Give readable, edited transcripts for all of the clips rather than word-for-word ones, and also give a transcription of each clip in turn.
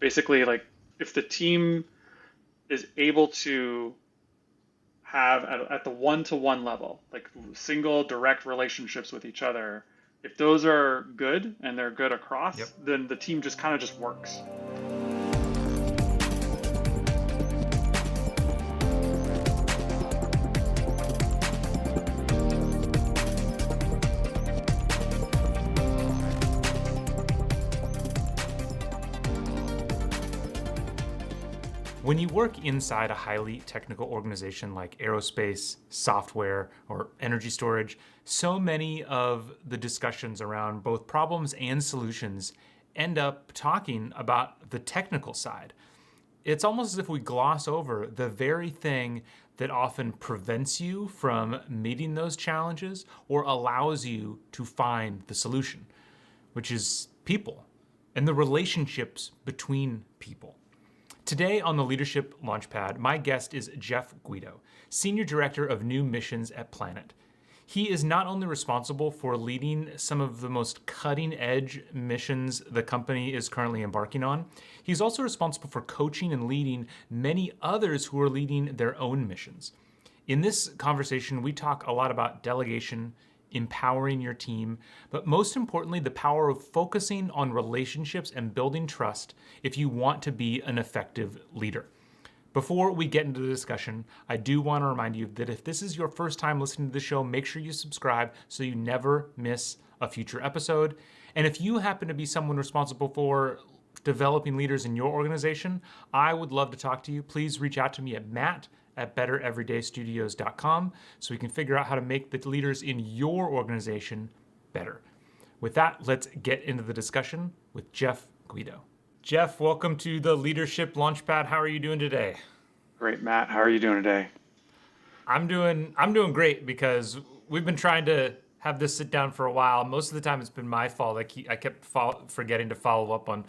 Basically, like if the team is able to have at the one-to-one level, like single direct relationships with each other, if those are good and they're good across, Yep. then the team just kind of just works. When you work inside a highly technical organization like aerospace, software, or energy storage, so many of the discussions around both problems and solutions end up talking about the technical side. It's almost as if we gloss over the very thing that often prevents you from meeting those challenges or allows you to find the solution, which is people and the relationships between people. Today on the Leadership Launchpad, my guest is Jeff Guido, Senior Director of New Missions at Planet. He is not only responsible for leading some of the most cutting edge missions the company is currently embarking on, he's also responsible for coaching and leading many others who are leading their own missions. In this conversation, we talk a lot about delegation, empowering your team, but most importantly, the power of focusing on relationships and building trust if you want to be an effective leader. Before we get into the discussion, I do want to remind you that if this is your first time listening to the show, make sure you subscribe so you never miss a future episode. And if you happen to be someone responsible for developing leaders in your organization, I would love to talk to you. Please reach out to me at matt@bettereverydaystudios.com so we can figure out how to make the leaders in your organization better. With that, let's get into the discussion with Jeff Guido. Jeff, welcome to the Leadership Launchpad. How are you doing today? Great, Matt. How are you doing today? I'm doing great because we've been trying to have this sit down for a while. Most of the time, it's been my fault. I kept forgetting to follow up on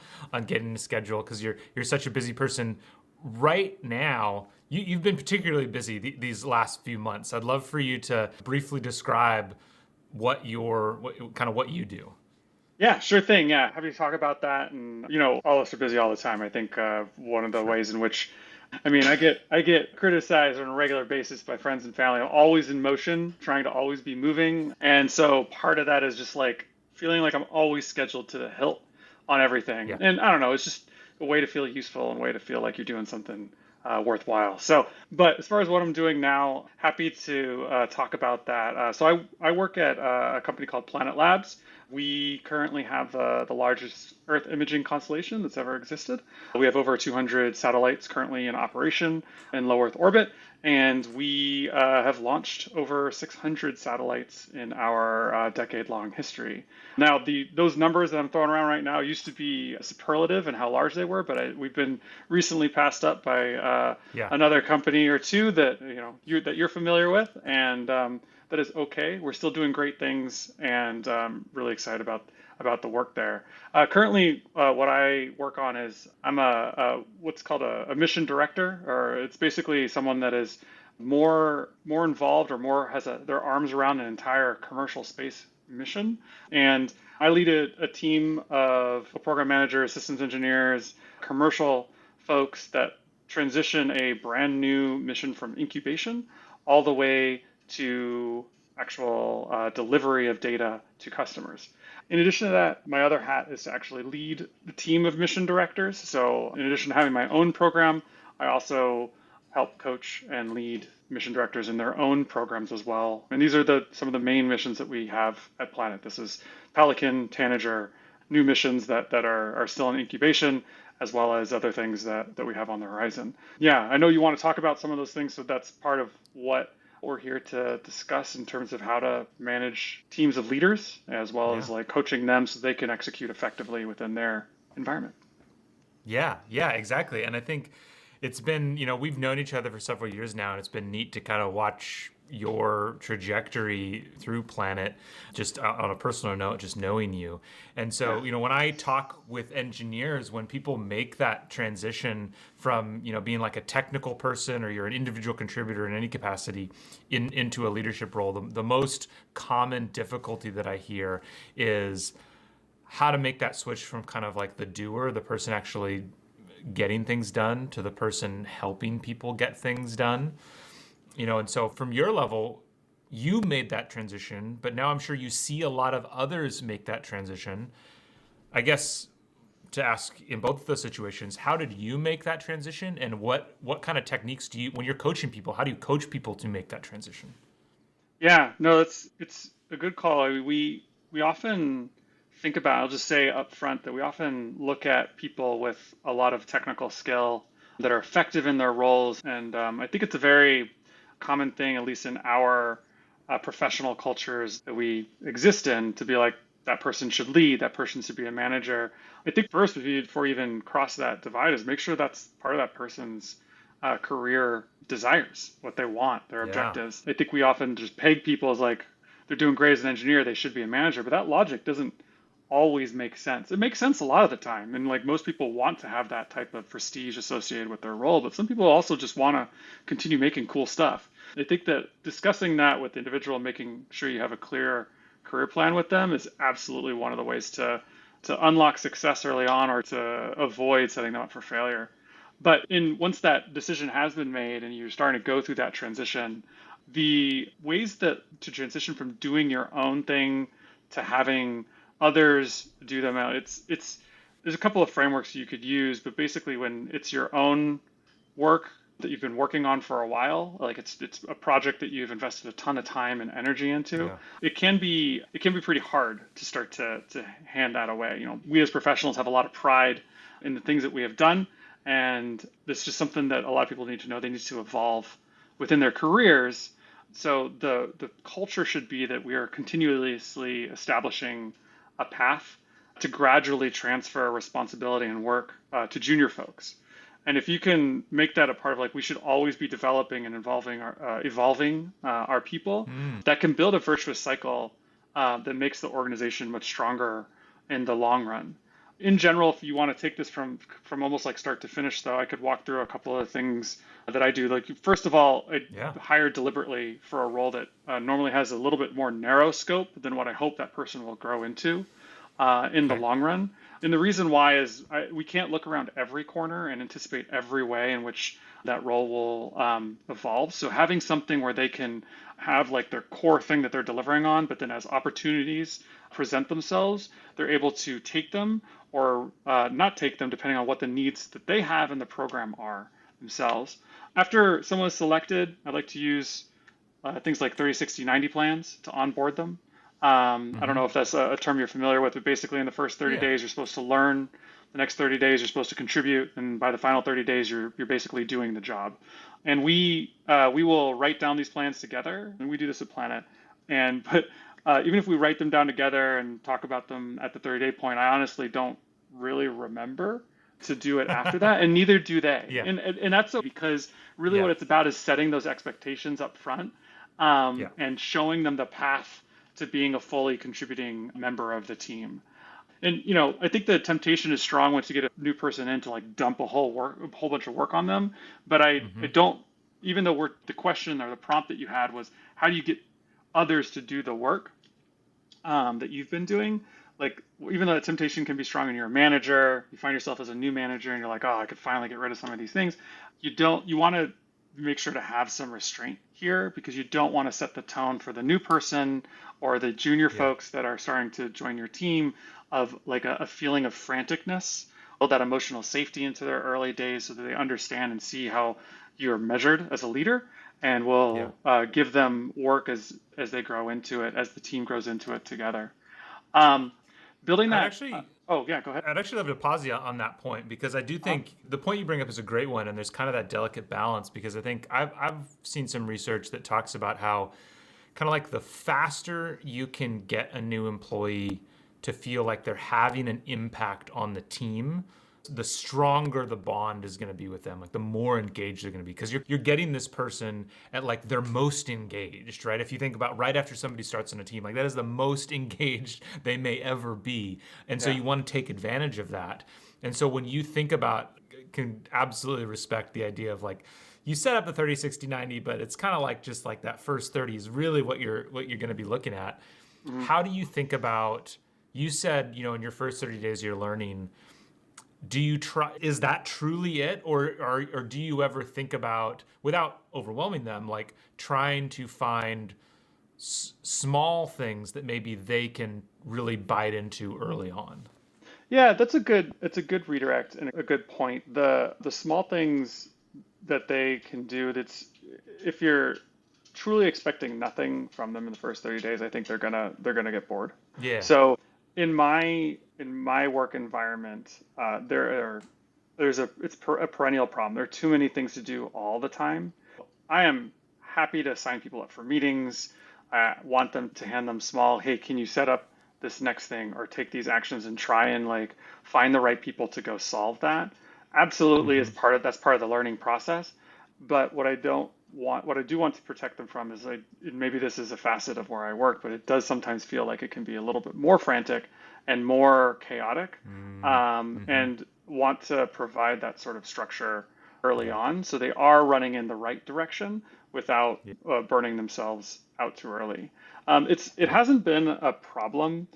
getting the schedule because you're such a busy person. Right now, you've been particularly busy these last few months. I'd love for you to briefly describe what what you do. Yeah, sure thing. Yeah, happy to talk about that. And all of us are busy all the time. I think one of the Sure. ways in which, I get criticized on a regular basis by friends and family. I'm always in motion, trying to always be moving, and so part of that is just like feeling like I'm always scheduled to the hilt on everything. Yeah. And I don't know, it's just a way to feel useful and a way to feel like you're doing something worthwhile. So, but as far as what I'm doing now, happy to talk about that. So I work at a company called Planet Labs. We currently have the largest Earth imaging constellation that's ever existed. We have over 200 satellites currently in operation in low Earth orbit, and we have launched over 600 satellites in our decade-long history. Now, those numbers that I'm throwing around right now used to be superlative in how large they were, but we've been recently passed up by Yeah. another company or two that that you're familiar with, and that is okay. We're still doing great things, and really excited about the work there. Currently, what I work on is I'm a what's called a mission director, or it's basically someone that is more involved or more has their arms around an entire commercial space mission. And I lead a team of program managers, systems engineers, commercial folks that transition a brand new mission from incubation all the way to actual delivery of data to customers. In addition to that, my other hat is to actually lead the team of mission directors. So, in addition to having my own program, I also help coach and lead mission directors in their own programs as well. And these are some of the main missions that we have at Planet. This is Pelican, Tanager, new missions that are still in incubation, as well as other things that we have on the horizon. Yeah, I know you want to talk about some of those things, so that's part of what we're here to discuss in terms of how to manage teams of leaders, as well as Yeah. like coaching them so they can execute effectively within their environment. Yeah, exactly. And I think it's been, we've known each other for several years now, and it's been neat to kind of watch your trajectory through Planet, just on a personal note, just knowing you. And Yeah. so, when I talk with engineers, when people make that transition from, being like a technical person or you're an individual contributor in any capacity into a leadership role, the most common difficulty that I hear is how to make that switch from kind of like the doer, the person actually getting things done to the person helping people get things done. And so from your level, you made that transition, but now I'm sure you see a lot of others make that transition. I guess to ask in both of those situations, how did you make that transition, and what kind of techniques do you, when you're coaching people, how do you coach people to make that transition? Yeah, no, it's a good call. I mean, we often think about, I'll just say up front that we often look at people with a lot of technical skill that are effective in their roles, and I think it's a very common thing, at least in our professional cultures that we exist in, to be like that person should lead, that person should be a manager. I think first, before you even cross that divide, is make sure that's part of that person's career desires, what they want, their Yeah. objectives. I think we often just peg people as like they're doing great as an engineer, they should be a manager, but that logic doesn't always make sense. It makes sense a lot of the time, and like most people want to have that type of prestige associated with their role, but some people also just want to continue making cool stuff. I think that discussing that with the individual, making sure you have a clear career plan with them, is absolutely one of the ways to unlock success early on or to avoid setting them up for failure. But in once that decision has been made and you're starting to go through that transition, the ways that to transition from doing your own thing to having others do them out, it's there's a couple of frameworks you could use, but basically when it's your own work that you've been working on for a while, like it's a project that you've invested a ton of time and energy into, Yeah. it can be pretty hard to start to hand that away. We as professionals have a lot of pride in the things that we have done, and this is just something that a lot of people need to know. They need to evolve within their careers. So the culture should be that we are continuously establishing a path to gradually transfer responsibility and work to junior folks. And if you can make that a part of like we should always be developing and evolving our people, Mm. that can build a virtuous cycle that makes the organization much stronger in the long run. In general, if you want to take this from almost like start to finish, though, I could walk through a couple of things that I do. Like first of all, I Yeah. hire deliberately for a role that normally has a little bit more narrow scope than what I hope that person will grow into in the Okay. long run. And the reason why is we can't look around every corner and anticipate every way in which that role will evolve. So having something where they can have like their core thing that they're delivering on, but then as opportunities present themselves, they're able to take them or not take them depending on what the needs that they have in the program are themselves. After someone is selected, I like to use things like 30, 60, 90 plans to onboard them. I don't Mm-hmm. know if that's a term you're familiar with, but basically in the first 30 Yeah. days, you're supposed to learn. The next 30 days, you're supposed to contribute. And by the final 30 days, you're basically doing the job. And we will write down these plans together. And we do this at Planet. But even if we write them down together and talk about them at the 30-day point, I honestly don't really remember to do it after that. And neither do they. Yeah. And that's okay, because really what Yeah. it's about is setting those expectations up front Yeah. and showing them the path to being a fully contributing member of the team. And I think the temptation is strong once you get a new person in to like dump a whole bunch of work on them. But I Mm-hmm. don't, even though the question or the prompt that you had was how do you get others to do the work that you've been doing? Like even though that temptation can be strong and you're a manager, you find yourself as a new manager and you're like, oh, I could finally get rid of some of these things. You want to make sure to have some restraint here because you don't want to set the tone for the new person or the junior Yeah. folks that are starting to join your team of like a feeling of franticness, build that emotional safety into their early days so that they understand and see how you're measured as a leader and Yeah. will give them work as they grow into it, as the team grows into it together. Um, building I'd that. actually Oh yeah, go ahead. I'd actually love to pause you on that point because I do Uh, think the point you bring up is a great one, and there's kind of that delicate balance because I think I've seen some research that talks about how kind of like the faster you can get a new employee to feel like they're having an impact on the team, the stronger the bond is going to be with them, like the more engaged they're going to be because you're getting this person at like their most engaged, right? If you think about right after somebody starts on a team, like that is the most engaged they may ever be, and so yeah. you want to take advantage of that. And so when you think about, can absolutely respect the idea of like you set up the 30, 60, 90, but it's kind of like just like that first 30 is really what you're going to be looking at. Mhm. How do you think about, you said, in your first 30 days you're learning, do you try, is that truly it, or do you ever think about, without overwhelming them, like trying to find small things that maybe they can really bite into early on? Yeah, it's a good redirect and a good point. The small things that they can do, that's if you're truly expecting nothing from them in the first 30 days, I think they're gonna get bored. Yeah. So in my work environment, there's a perennial problem. There are too many things to do all the time. I am happy to sign people up for meetings. I want them to hand them small, hey, can you set up this next thing or take these actions and try and like find the right people to go solve that. Absolutely is Mm-hmm. that's part of the learning process. But what I do want to protect them from is maybe this is a facet of where I work, but it does sometimes feel like it can be a little bit more frantic and more chaotic, Mm-hmm. and want to provide that sort of structure early Yeah. on so they are running in the right direction without Yeah. burning themselves out too early. It Yeah. hasn't been a problem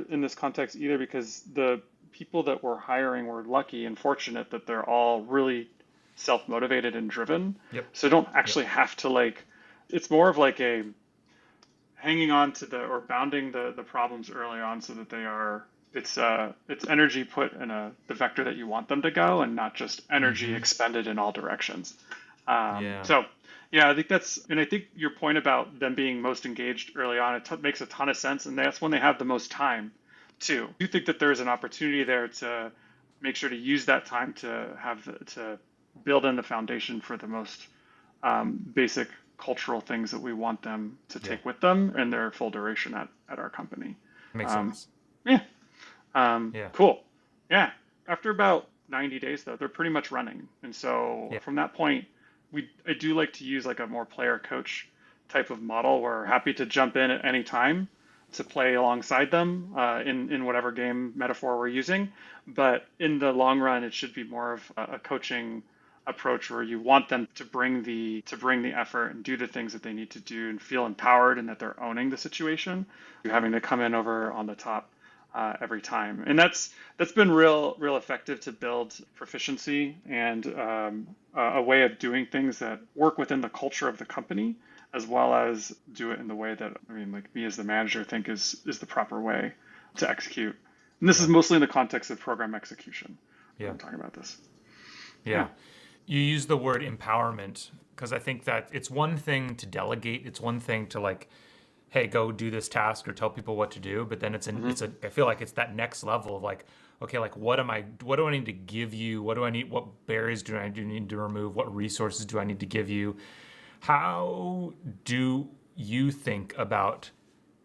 in this context either because the people that we're hiring were lucky and fortunate that they're all really self-motivated and driven. Yep. So don't Yep. actually have to like, it's more of like a hanging on to the or bounding the problems early on so that they are it's energy put in the vector that you want them to go and not just energy Mm-hmm. expended in all directions. Yeah. So yeah, I think and I think your point about them being most engaged early on, makes a ton of sense, and that's when they have the most time too. I do think that there's an opportunity there to make sure to use that time to build in the foundation for the most basic cultural things that we want them to Yeah. take with them in their full duration at our company. Makes Um, sense. yeah, Yeah. cool. Yeah, after about 90 days though, they're pretty much running, and so Yeah. from that point, I do like to use like a more player coach type of model. Where we're happy to jump in at any time to play alongside them in whatever game metaphor we're using. But in the long run, it should be more of a coaching approach where you want them to bring the effort and do the things that they need to do and feel empowered and that they're owning the situation. You're having to come in over on the top every time, and that's been real effective to build proficiency and a way of doing things that work within the culture of the company, as well as do it in the way that I mean, like me as the manager think is the proper way to execute. And this is Yeah. mostly in the context of program execution when Yeah. I'm talking about this. Yeah. Yeah. You use the word empowerment because I think that it's one thing to delegate. It's one thing to like, hey, go do this task or tell people what to do. But then Hmm. I feel like it's that next level of like, okay, like what do I need to give you? What barriers do need to remove? What resources do I need to give you? How do you think about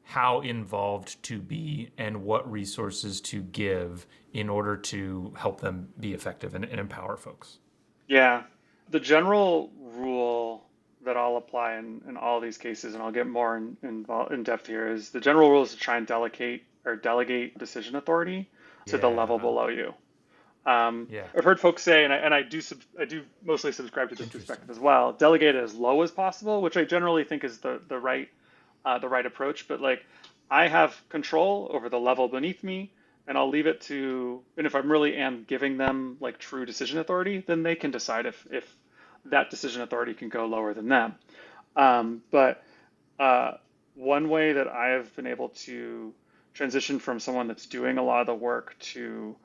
how involved to be and what resources to give in order to help them be effective and empower folks? Yeah. The general rule that I'll apply in all these cases, and I'll get more in depth here, is the general rule is to try and delegate decision authority to the level Yeah. below you. Yeah. I've heard folks say, and I do mostly subscribe to this Interesting. perspective as well. Delegate as low as possible, which I generally think is the right approach. But like, I have control over the level beneath me, and I'll leave it to. And if I'm really am giving them like true decision authority, then they can decide if that decision authority can go lower than them. But uh, one way that I have been able to transition from someone that's doing a lot of the work to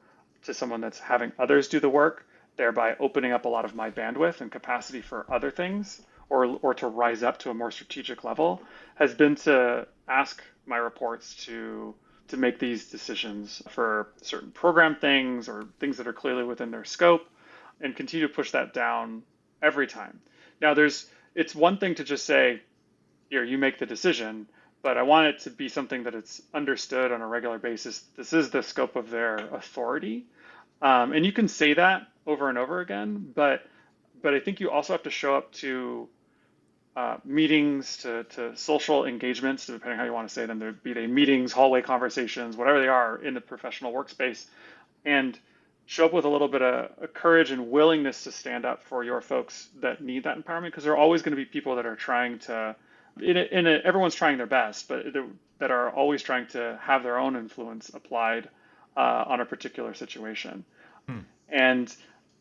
someone that's having others do the work, thereby opening up a lot of my bandwidth and capacity for other things, or to rise up to a more strategic level, has been to ask my reports to make these decisions for certain program things or things that are clearly within their scope, and continue to push that down every time. Now, it's one thing to just say, here, you make the decision, but I want it to be something that it's understood on a regular basis. This is the scope of their authority, and you can say that over and over again, but I think you also have to show up to meetings, to social engagements, depending on how you want to say them, there be they meetings, hallway conversations, whatever they are in the professional workspace, and show up with a little bit of courage and willingness to stand up for your folks that need that empowerment, because there are always going to be people that are trying to, everyone's trying their best, but that are always trying to have their own influence applied on a particular situation. Hmm. And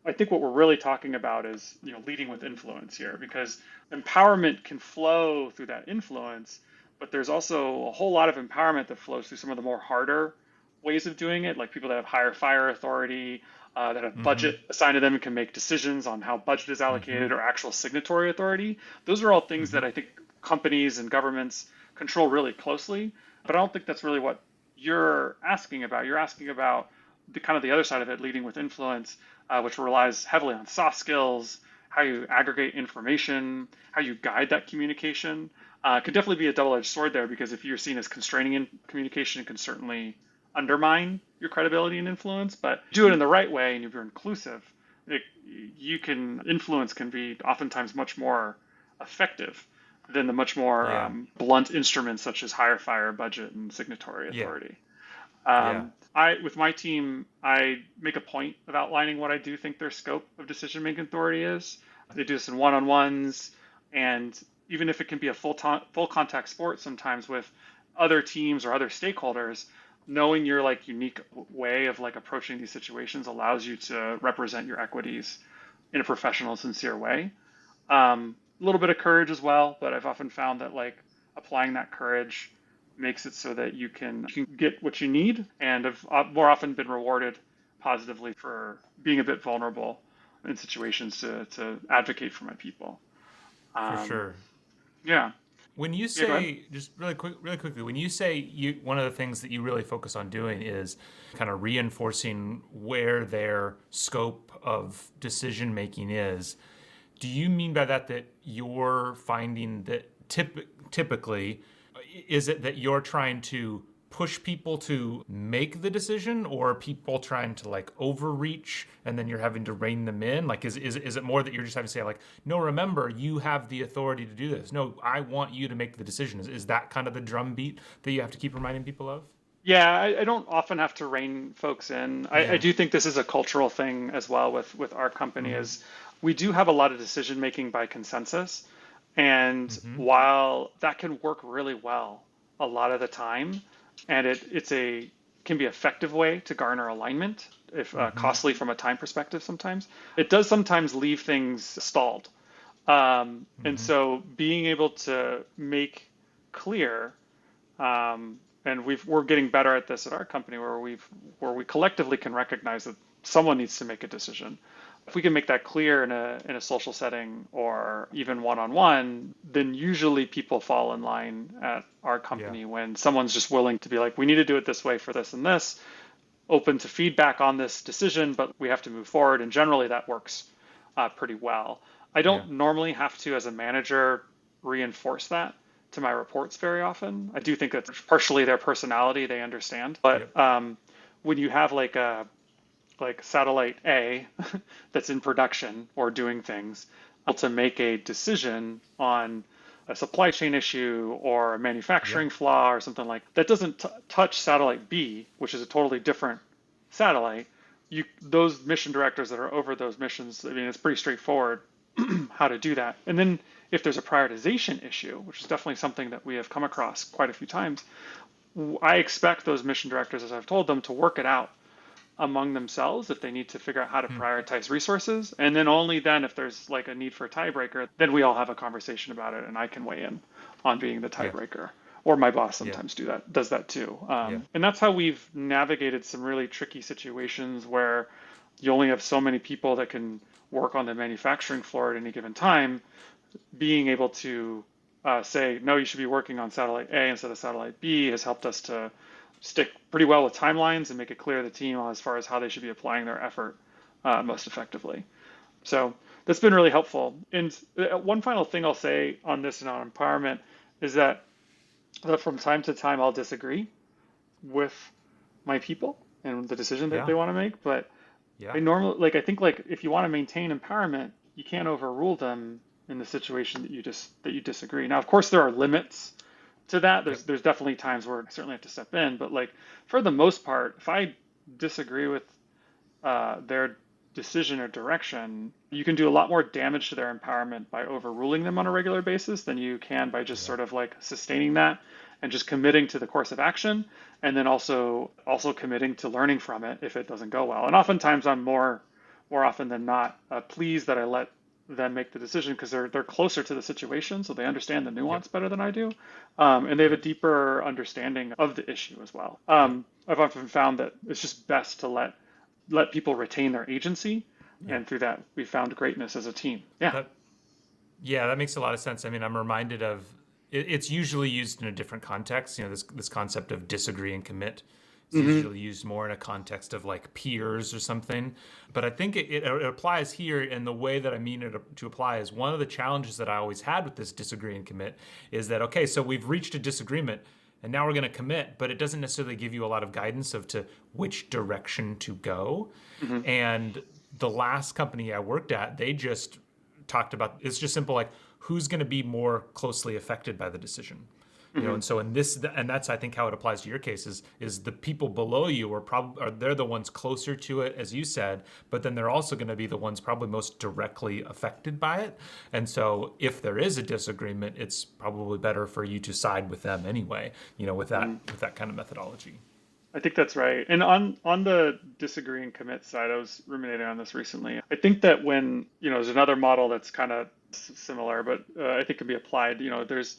I think what we're really talking about is, leading with influence here, because empowerment can flow through that influence, but there's also a whole lot of empowerment that flows through some of the more harder ways of doing it, like people that have higher fire authority, that have Mm-hmm. budget assigned to them and can make decisions on how budget is Mm-hmm. allocated or actual signatory authority. Those are all things Mm-hmm. that I think companies and governments control really closely, but I don't think that's really what you're asking about. You're asking about the kind of the other side of it, leading with influence, which relies heavily on soft skills, how you aggregate information, how you guide that communication. Could definitely be a double-edged sword there, because if you're seen as constraining in communication, it can certainly undermine your credibility and influence. But do it in the right way, and if you're inclusive, it, you can influence can be oftentimes much more effective than the much more Yeah. blunt instruments such as higher fire budget and signatory Yeah. authority. Yeah. With my team, I make a point of outlining what I do think their scope of decision-making authority is. They do this in one-on-ones, and even if it can be a full contact sport sometimes with other teams or other stakeholders, knowing your like unique way of like approaching these situations allows you to represent your equities in a professional, sincere way. A little bit of courage as well, but I've often found that like applying that courage makes it so that you can get what you need, and have more often been rewarded positively for being a bit vulnerable in situations to advocate for my people. For Um, sure. yeah, When you yeah. Go ahead. say, just really quickly, when you say one of the things that you really focus on doing is kind of reinforcing where their scope of decision making is, do you mean by that that you're finding that typically is it that you're trying to push people to make the decision, or are people trying to like overreach and then you're having to rein them in? Like is it more that you're just having to say like, no, remember you have the authority to do this, no, I want you to make the decision? Is that kind of the drumbeat that you have to keep reminding people of? Yeah, I don't often have to rein folks in. I Yeah. do think this is a cultural thing as well with our company, Mm-hmm. is we do have a lot of decision making by consensus. And Mm-hmm. while that can work really well a lot of the time, and it's a can be an effective way to garner alignment, if Mm-hmm. costly from a time perspective sometimes, it does sometimes leave things stalled. And Mm-hmm. so being able to make clear, and we're getting better at this at our company, where we collectively can recognize that someone needs to make a decision. If we can make that clear in a social setting or even one-on-one, then usually people fall in line at our Yeah. company when someone's just willing to be like, we need to do it this way for this and this, open to feedback on this decision, but we have to move forward. And generally that works pretty well. I Yeah. don't normally have to, as a manager, reinforce that to my reports very often. I do think that's partially their personality, they understand. But Yep. when you have like satellite A that's in production or doing things, to make a decision on a supply chain issue or a Yeah. manufacturing flaw or something like that doesn't touch satellite B, which is a totally different satellite. Those mission directors that are over those missions, I mean, it's pretty straightforward how to do that. And then if there's a prioritization issue, which is definitely something that we have come across quite a few times, I expect those mission directors, as I've told them, to work it out among themselves if they need to figure out how to Hmm. prioritize resources. And then only then, if there's like a need for a tiebreaker, then we all have a conversation about it and I can weigh in on being the Yeah. tiebreaker. Or my boss Yeah. sometimes does that too. Yeah. And that's how we've navigated some really tricky situations where you only have so many people that can work on the manufacturing floor at any given time. Being able to say, no, you should be working on satellite A instead of satellite B has helped us to stick pretty well with timelines and make it clear to the team as far as how they should be applying their effort most effectively. So that's been really helpful. And one final thing I'll say on this and on empowerment is that from time to time I'll disagree with my people and the decision that Yeah. they want to make. But Yeah. I think like if you want to maintain empowerment, you can't overrule them in the situation that you disagree. Now, of course, there are limits to that. Yep. There's definitely times where I certainly have to step in, but like for the most part, if I disagree with their decision or direction, you can do a lot more damage to their empowerment by overruling them on a regular basis than you can by just Yeah. sort of like sustaining that and just committing to the course of action, and then also committing to learning from it if it doesn't go well. And oftentimes I'm more more often than not pleased that I let them make the decision because they're closer to the situation, so they understand the Yep. nuance better than I do, and they have a Yep. deeper understanding of the issue as well. Yep. I've often found that it's just best to let people retain their agency, Yeah. and through that we found greatness as a team. Yeah. That Yeah, that makes a lot of sense. I mean, I'm reminded of it's usually used in a different context. This concept of disagree and commit is Hmm. usually used more in a context of like peers or something. But I think it applies here, and the way that I mean it to apply is one of the challenges that I always had with this disagree and commit is that okay, so we've reached a disagreement. And now we're going to commit, but it doesn't necessarily give you a lot of guidance of to which direction to go. Hmm. And the last company I worked at, they just talked about it's just simple like who's going to be more closely affected by the decision, Hmm. and so in this, and that's I think how it applies to your cases is the people below you are probably are they're the ones closer to it, as you said, but then they're also going to be the ones probably most directly affected by it. And so if there is a disagreement, it's probably better for you to side with them anyway, Hmm. with that kind of methodology. I think that's right. And on the disagree and commit side, I was ruminating on this recently. I think that when, there's another model that's kind of similar, but I think can be applied. There's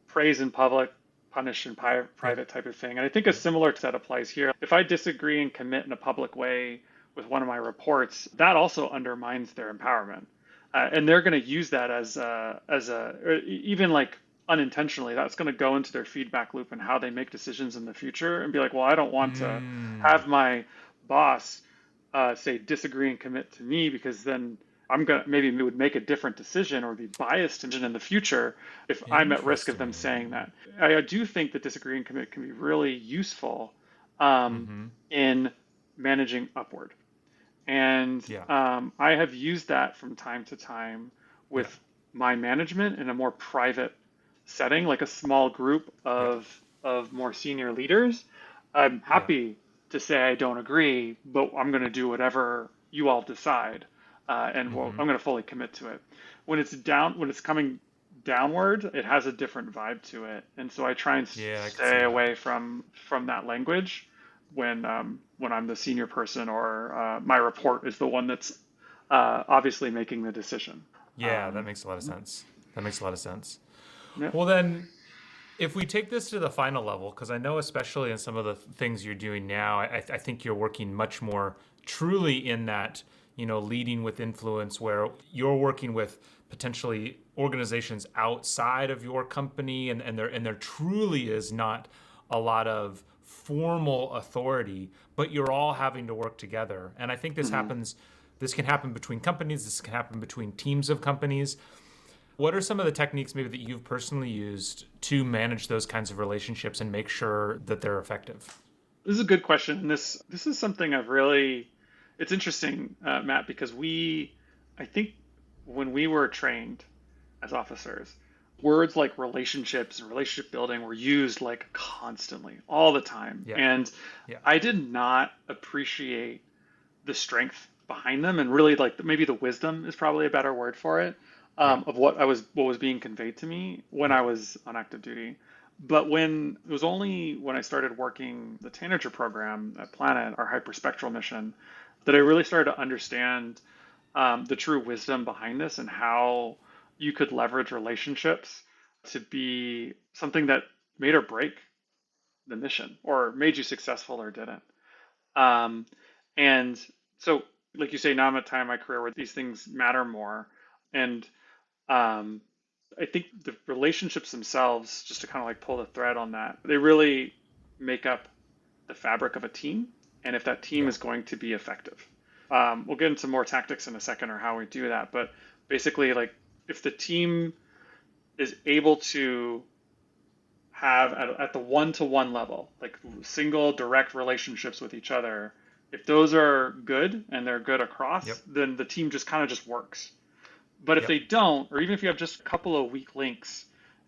praise in public, punish in Yep. private type of thing. And I think a Yep. similar to that applies here. If I disagree and commit in a public way with one of my reports, that also undermines their empowerment. And they're going to use that or even like unintentionally, that's going to go into their feedback loop and how they make decisions in the future and be like, well, I don't want to Mm, have my boss say disagree and commit to me because then I'm gonna maybe would make a different decision or be biased in the future if I'm at risk of them saying interesting. that. I do think that disagree and commit can be really useful um, Mm-hmm. in managing upward. And Yeah. I have used that from time to time Yeah. with my management in a more private setting, like a small group Yeah. of more senior leaders. I'm Yeah. happy to say I don't agree, but I'm going to do whatever you all decide, and Mm-hmm. I'm going to fully commit to it. When it's coming downward, it has a different vibe to it, and so I try and Yeah, I could see stay that. away from that language when I'm the senior person or my report is the one that's obviously making the decision. Yeah, that Um, makes a lot of sense. That makes a lot of sense. yeah. Well, then, if we take this to the final level, because I know, especially in some of the things you're doing now, I think you're working much more truly in that, leading with influence, where you're working with potentially organizations outside of your company, and there truly is not a lot of formal authority, but you're all having to work together. And I think this Hmm. happens. This can happen between companies. This can happen between teams of companies. What are some of the techniques maybe that you've personally used to manage those kinds of relationships and make sure that they're effective? This is a good question. And this is something I've really. It's interesting, Matt, because I think when we were trained as officers, words like relationships and relationship building were used like constantly, all the time, Yeah. and Yeah. I did not appreciate the strength behind them and really like maybe the wisdom is probably a better word for it Yeah. of what was being conveyed to me when Yeah. I was on active duty. But when it was only when I started working the Tanager program at Planet, our hyperspectral mission, that I really started to understand the true wisdom behind this and how you could leverage relationships to be something that made or break the mission or made you successful or didn't. Um, and so, like you say, now I'm at a time in my career where these things matter more. And um, I think the relationships themselves, just to kind of like pull the thread on that, they really make up the fabric of a team. And if that team Yeah. is going to be effective, we'll get into more tactics in a second or how we do that. But basically, like if the team is able to have at the one-to-one level, like single direct relationships with each other, if those are good and they're good across, Yep. then the team just kind of just works. But if Yep. they don't, or even if you have just a couple of weak links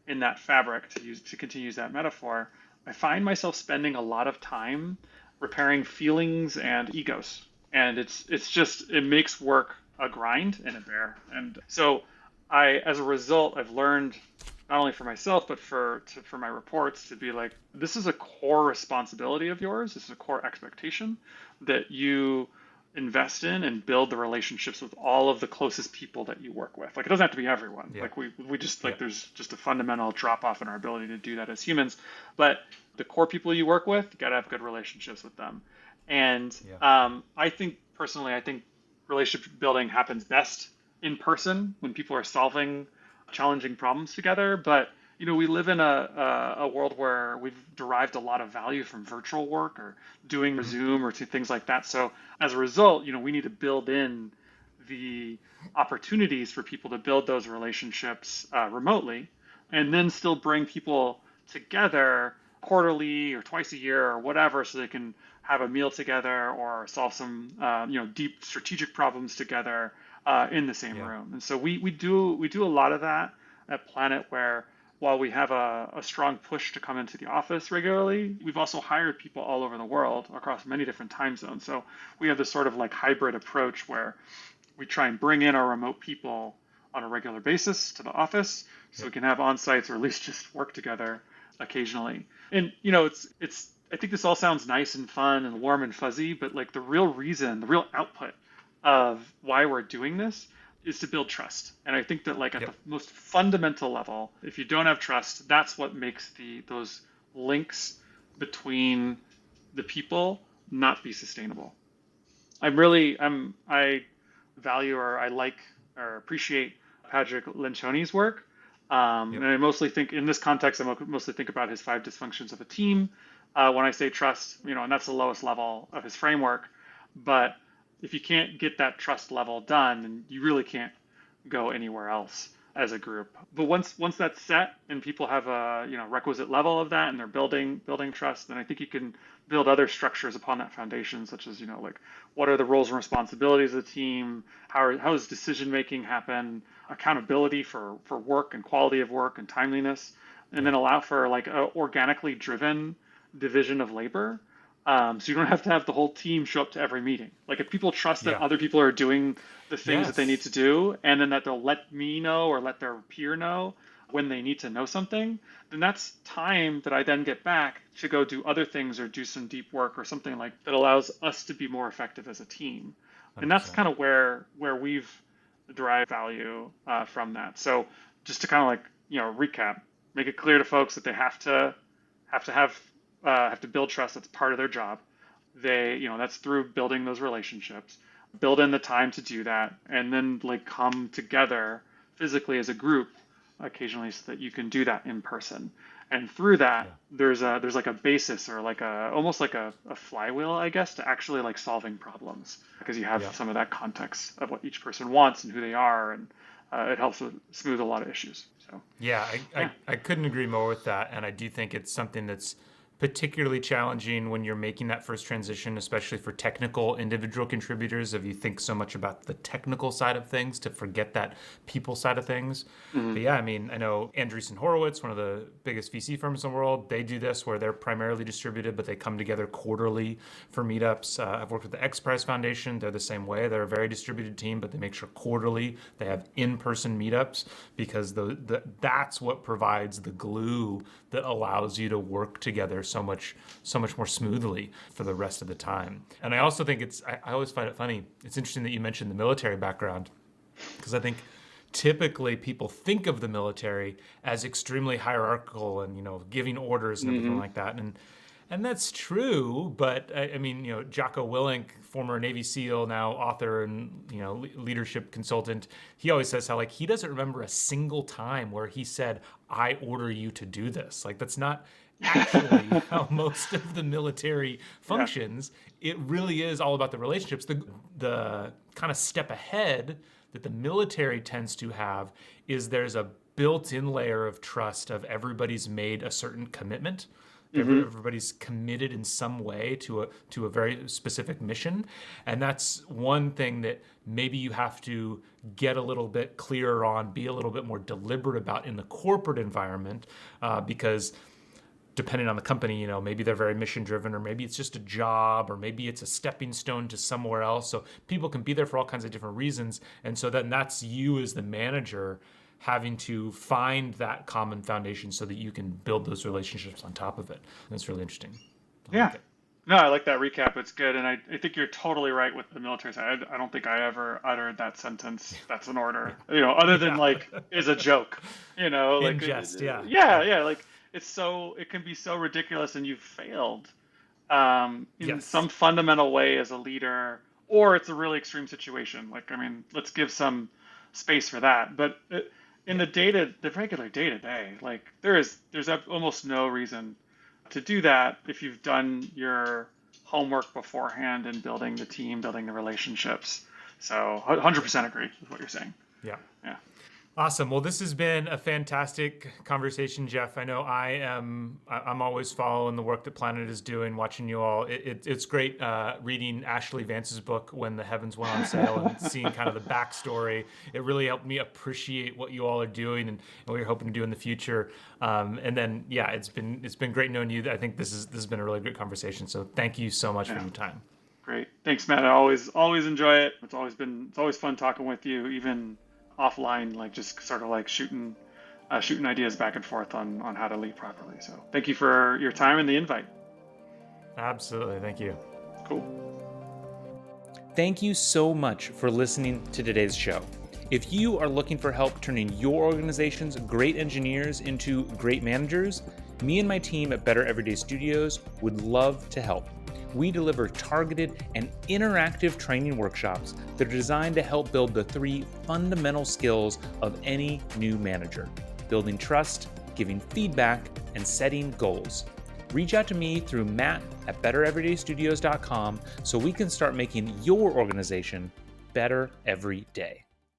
in that fabric, to continue to use that metaphor, I find myself spending a lot of time repairing feelings and egos, and it's just it makes work a grind and a bear. And so as a result, I've learned not only for myself but for my reports to be like, this is a core responsibility of yours. This is a core expectation that you invest in and build the relationships with all of the closest people that you work with. Like it doesn't have to be everyone. Yeah. Like we just Yeah. like there's just a fundamental drop off in our ability to do that as humans. But the core people you work with, you got to have good relationships with them. And Yeah. I think personally, I think relationship building happens best in person when people are solving challenging problems together. But we live in a world where we've derived a lot of value from virtual work or doing Mhm. Zoom or things like that. So as a result, we need to build in the opportunities for people to build those relationships remotely, and then still bring people together quarterly or twice a year or whatever, so they can have a meal together or solve some deep strategic problems together in the same Yeah. room. And so we do a lot of that at Planet, where while we have a strong push to come into the office regularly, we've also hired people all over the world across many different time zones. So we have this sort of like hybrid approach where we try and bring in our remote people on a regular basis to the office so Yep. we can have on-sites or at least just work together occasionally. And it's I think this all sounds nice and fun and warm and fuzzy, but like the real reason, the real output of why we're doing this is to build trust. And I think that like at the Yep. most fundamental level, if you don't have trust, that's what makes those links between the people not be sustainable. I value or I like or appreciate Patrick Lencioni's work. And Yep. I mostly think in this context, I mostly think about his five dysfunctions of a team. When I say trust, and that's the lowest level of his framework. But if you can't get that trust level done, then you really can't go anywhere else as a group. But once that's set and people have a requisite level of that and they're building trust, then I think you can build other structures upon that foundation, such as like what are the roles and responsibilities of the team, how does decision making happen, accountability for work and quality of work and timeliness, and Yeah. then allow for like a organically driven division of labor. So you don't have to have the whole team show up to every meeting. Like if people trust that Yeah. other people are doing the things that they need Yes. to do, and then that they'll let me know or let their peer know when they need to know something, then that's time that I then get back to go do other things or do some deep work or something like that allows us to be more effective as a team. And that's 100%. kind of where we've derived value from that. So just to kind of like recap, make it clear to folks that they have to build trust. That's part of their job. That's through building those relationships, build in the time to do that, and then like come together physically as a group occasionally so that you can do that in person. And through that, Yeah. there's like a basis or like almost like a flywheel, I guess, to actually like solving problems because you have Yeah. some of that context of what each person wants and who they are, and it helps smooth a lot of issues. So Yeah, yeah. I couldn't agree more with that. And I do think it's something that's particularly challenging when you're making that first transition, especially for technical individual contributors. If you think so much about the technical side of things to forget that people side of things. Mm-hmm. But yeah, I mean, I know Andreessen Horowitz, one of the biggest VC firms in the world, they do this where they're primarily distributed, but they come together quarterly for meetups. I've worked with the X Prize Foundation. They're the same way. They're a very distributed team, but they make sure quarterly they have in-person meetups because that's what provides the glue that allows you to work together so much more smoothly for the rest of the time. And I also think I always find it funny. It's interesting that you mentioned the military background because I think typically people think of the military as extremely hierarchical and giving orders and everything Mm-hmm. like that. And that's true, but I mean, Jocko Willink, former Navy SEAL, now author and leadership consultant, he always says how like he doesn't remember a single time where he said, "I order you to do this." Like that's not actually how most of the military Yeah. functions. It really is all about the relationships. The kind of step ahead that the military tends to have is there's a built-in layer of trust of everybody's made a certain commitment. Mm-hmm. Everybody's committed in some way to a very specific mission, and that's one thing that maybe you have to get a little bit clearer on, be a little bit more deliberate about in the corporate environment, because depending on the company, maybe they're very mission driven, or maybe it's just a job, or maybe it's a stepping stone to somewhere else. So people can be there for all kinds of different reasons. And so then that's you as the manager having to find that common foundation so that you can build those relationships on top of it. And it's really interesting. I Yeah. like it. No, I like that recap. It's good. And I think you're totally right with the military side. I don't think I ever uttered that sentence. That's an order, other than Yeah. like is a joke, In jest, yeah. yeah, Yeah. yeah. Like it can be so ridiculous and you've failed in Yes. some fundamental way as a leader, or it's a really extreme situation. Like, I mean, let's give some space for that. But in Yeah. the regular day to day, like there's almost no reason to do that if you've done your homework beforehand in building the team, building the relationships. So 100% agree with what you're saying. Yeah. Yeah. Awesome. Well, this has been a fantastic conversation, Jeff. I know I'm always following the work that Planet is doing, watching you all. It's great reading Ashley Vance's book, When the Heavens Went on Sale, and seeing kind of the backstory. It really helped me appreciate what you all are doing and what you're hoping to do in the future. And then, yeah, it's been great knowing you. I think this has been a really great conversation. So thank you so much for Yeah. your time. Great. Thanks, Matt. I always enjoy it. It's always fun talking with you, even offline, like just sort of like shooting ideas back and forth on how to lead properly. So thank you for your time and the invite. Absolutely. Thank you. Cool. Thank you so much for listening to today's show. If you are looking for help turning your organization's great engineers into great managers, me and my team at Better Everyday Studios would love to help. We deliver targeted and interactive training workshops that are designed to help build the 3 fundamental skills of any new manager: building trust, giving feedback, and setting goals. Reach out to me through matt@bettereverydaystudios.com so we can start making your organization better every day.